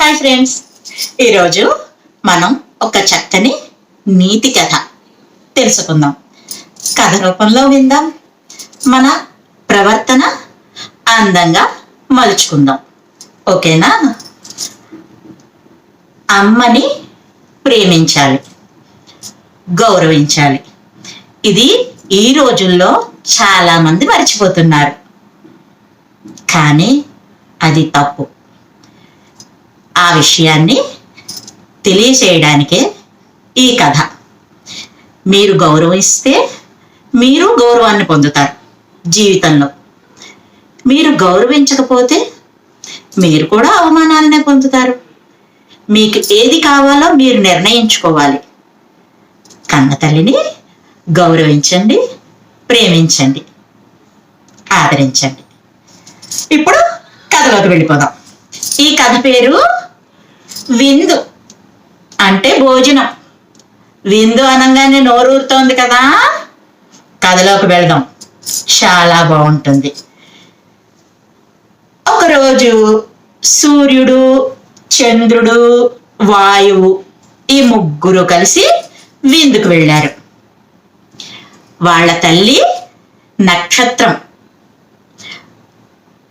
Hi friends, ఈరోజు మనం ఒక చక్కని నీతి కథ తెలుసుకుందాం. కథ రూపంలో విందాం. మన ప్రవర్తన అందంగా మలుచుకుందాం. ఓకేనా? అమ్మని ప్రేమించాలి, గౌరవించాలి. ఇది ఈ రోజుల్లో చాలా మంది మర్చిపోతున్నారు, కానీ అది తప్పు. ఆ విషయాన్ని తెలియచేయడానికే ఈ కథ. మీరు గౌరవిస్తే మీరు గౌరవాన్ని పొందుతారు జీవితంలో. మీరు గౌరవించకపోతే మీరు కూడా అవమానాలనే పొందుతారు. మీకు ఏది కావాలో మీరు నిర్ణయించుకోవాలి. కన్న తల్లిని గౌరవించండి, ప్రేమించండి, ఆదరించండి. ఇప్పుడు కథలోకి వెళ్ళిపోదాం. ఈ కథ పేరు విందు, అంటే భోజనం. విందు అనగానే నోరూరుతోంది కదా. కథలోకి వెళ్దాం, చాలా బాగుంటుంది. ఒకరోజు సూర్యుడు, చంద్రుడు, వాయువు ఈ ముగ్గురు కలిసి విందుకు వెళ్ళారు. వాళ్ళ తల్లి నక్షత్రం.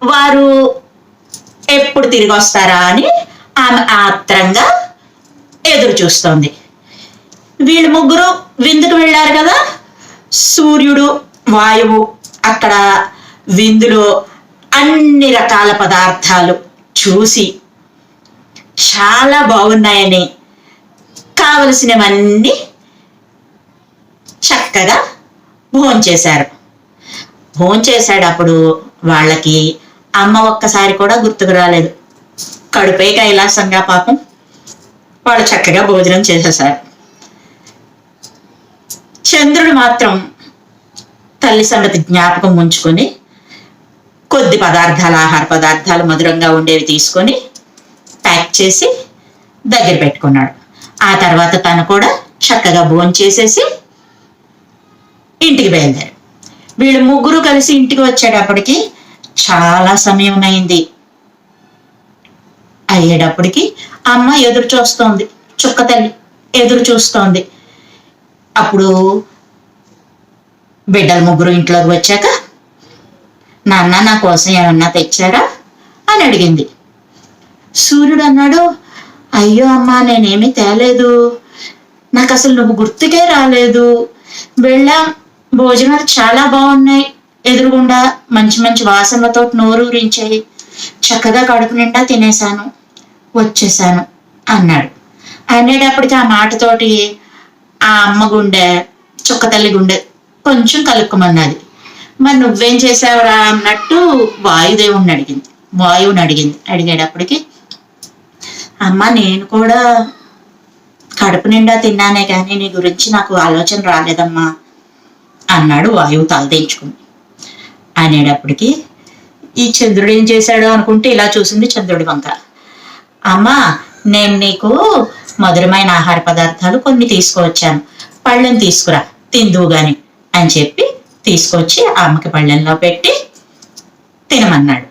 వారు ఎప్పుడు తిరిగి వస్తారా అని ఆమె ఆత్రంగా ఎదురు చూస్తోంది. వీళ్ళు ముగ్గురు విందుకు వెళ్ళారు కదా. సూర్యుడు, వాయువు అక్కడ విందులో అన్ని రకాల పదార్థాలు చూసి చాలా బాగున్నాయని కావలసినవన్నీ చక్కగా భోంచేశారు. భోంచేసేటప్పుడు వాళ్ళకి అమ్మ ఒక్కసారి కూడా గుర్తుకు రాలేదు. కడుపే కైలాసంగా పాపం వాళ్ళు చక్కగా భోజనం చేసేశారు. చంద్రుడు మాత్రం తల్లి సంగతి జ్ఞాపకం ఉంచుకొని కొద్ది పదార్థాలు, ఆహార పదార్థాలు మధురంగా ఉండేవి తీసుకొని ప్యాక్ చేసి దగ్గర పెట్టుకున్నాడు. ఆ తర్వాత తను కూడా చక్కగా భోంచేసేసి ఇంటికి బయలుదేరు. వీళ్ళు ముగ్గురు కలిసి ఇంటికి వచ్చేటప్పటికి చాలా సమయం అయింది. అయ్యేటప్పటికి అమ్మ ఎదురు చూస్తోంది, చుక్క తల్లి ఎదురు చూస్తోంది. అప్పుడు బిడ్డలు ముగ్గురు ఇంట్లోకి వచ్చాక, నాన్న నా కోసం ఏమన్నా తెచ్చారా అని అడిగింది. సూర్యుడు అన్నాడు, అయ్యో అమ్మా, నేనేమీ తేలేదు. నాకు అసలు నువ్వు గుర్తుకే రాలేదు. వెళ్ళాం, భోజనాలు చాలా బాగున్నాయి, ఎదురుగుండా మంచి మంచి వాసనలతో నోరూరించాయి, చక్కగా కడుపు నిండా తినేశాను, వచ్చేసాను అన్నాడు. అనేటప్పటికి ఆ మాటతోటి ఆ అమ్మ గుండె, చుక్క తల్లి గుండె కొంచెం కలుక్కుమన్నది. మరి నువ్వేం చేసావురా అన్నట్టు వాయువుని అడిగింది. అడిగేటప్పటికి, అమ్మ నేను కూడా కడుపు నిండా తిన్నానే కానీ నీ గురించి నాకు ఆలోచన రాలేదమ్మా అన్నాడు వాయువు తలదించుకుని. అనేటప్పటికి ఈ చంద్రుడు ఏం చేశాడు అనుకుంటే ఇలా చూసింది చంద్రుడి వంక. అమ్మా, నేను నీకు మధురమైన ఆహార పదార్థాలు కొన్ని తీసుకువచ్చాను, పళ్ళెం తీసుకురా తిందువు గాని అని చెప్పి తీసుకొచ్చి అమ్మకి పళ్ళెంలో పెట్టి తినమన్నాడు.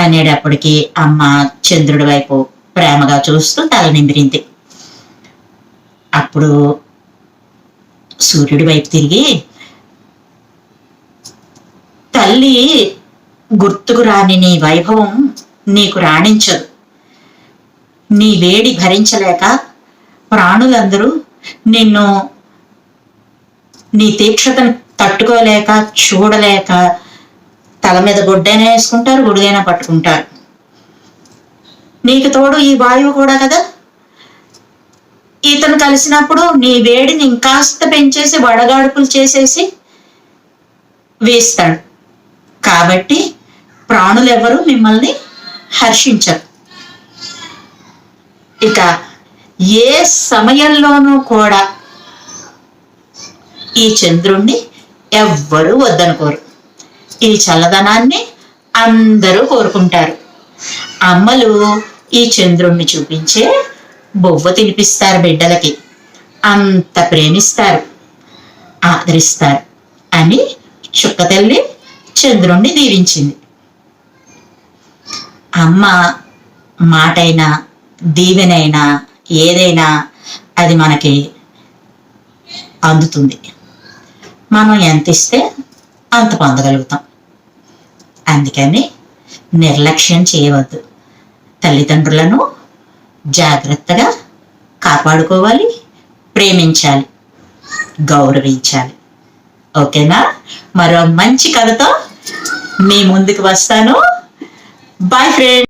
అనేటప్పటికి అమ్మ చంద్రుడి వైపు ప్రేమగా చూస్తూ తల నిమిరింది. అప్పుడు సూర్యుడి వైపు తిరిగి, తల్లి గుర్తుకు రాని నీ వైభవం నీకు రాణించదు. నీ వేడి భరించలేక ప్రాణులందరూ నిన్ను, నీ తీక్షతను తట్టుకోలేక చూడలేక తల మీద గుడ్డైనా వేసుకుంటారు, గుడిగైనా పట్టుకుంటారు. నీకు తోడు ఈ వాయువు కూడా కదా. ఇతను కలిసినప్పుడు నీ వేడిని ఇంకాస్త పెంచేసి వడగాడుపులు చేసేసి వేస్తాడు. కాబట్టి ప్రాణులెవరూ మిమ్మల్ని హర్షించరు. ఇక ఏ సమయంలోనూ కూడా ఈ చంద్రుణ్ణి ఎవ్వరూ వద్దనుకోరు. ఈ చల్లదనాన్ని అందరూ కోరుకుంటారు. అమ్మలు ఈ చంద్రుణ్ణి చూపించే బొవ్వ తినిపిస్తారు బిడ్డలకి. అంత ప్రేమిస్తారు, ఆదరిస్తారు అని చుక్క తల్లి చంద్రుణ్ణి దీవించింది. అమ్మ మాటైనా దీవెనైనా ఏదైనా అది మనకి అందుతుంది. మనం ఎంత ఇస్తే అంత పొందగలుగుతాం. అందుకని నిర్లక్ష్యం చేయవద్దు. తల్లిదండ్రులను జాగ్రత్తగా కాపాడుకోవాలి, ప్రేమించాలి, గౌరవించాలి. ఓకేనా? మరో మంచి కథతో మీ ముందుకు వస్తాను. Bye friends.